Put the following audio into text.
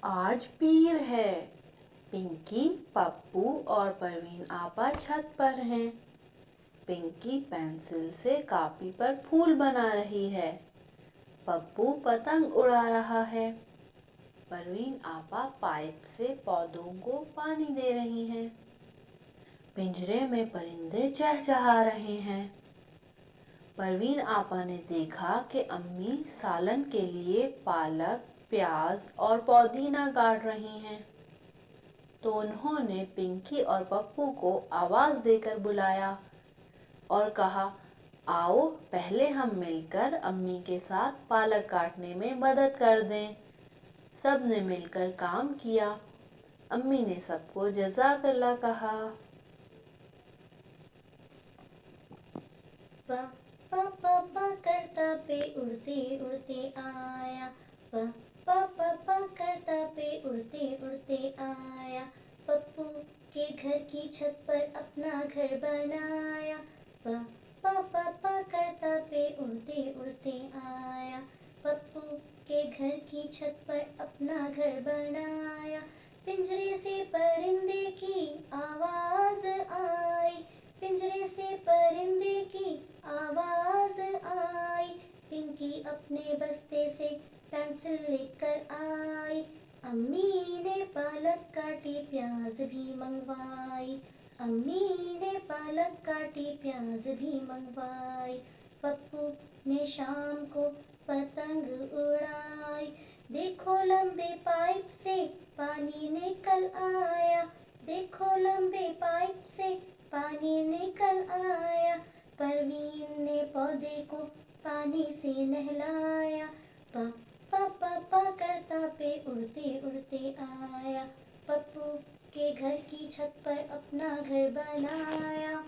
आज पीर है। पिंकी, पप्पू और परवीन आपा छत पर हैं। पिंकी पेंसिल से कापी पर फूल बना रही है। पप्पू पतंग उड़ा रहा है। परवीन आपा पाइप से पौधों को पानी दे रही हैं। पिंजरे में परिंदे चहचहा रहे हैं। परवीन आपा ने देखा कि अम्मी सालन के लिए पालक, प्याज और पुदीना काट रही हैं। तो उन्होंने पिंकी और पप्पू को आवाज़ देकर बुलाया और कहा, आओ पहले हम मिलकर अम्मी के साथ पालक काटने में मदद कर दें। सब ने मिलकर काम किया। अम्मी ने सबको जज़ाकल्लाह कहा। पा पा पा पा करता पे उड़ते उड़ते आया। पा पा पा पा करता पे उड़ते उड़ते आया। पप्पू के घर की छत पर अपना घर बनाया। पा पा पा पा करता पे उड़ते उड़ते आया। पप्पू के घर की छत पर अपना घर बनाया। पिंजरे से परिंदे की आवाज़ आई। पिंजरे से परिंदे की आवाज़ आई। पिंकी अपने बस्ते से पेंसिल लेकर आई। अम्मी ने पालक काटी, प्याज भी मंगवाई। अम्मी ने पालक काटी, प्याज भी मंगवाई। पप्पू ने शाम को पतंग उड़ाई। देखो लंबे पाइप से पानी निकल आया। देखो लंबे पाइप से पानी निकल आया। परवीन ने पौधे को पानी से नहलाया। पा पा पा पा करता पे उड़ते उड़ते आया। पप्पू के घर की छत पर अपना घर बनाया।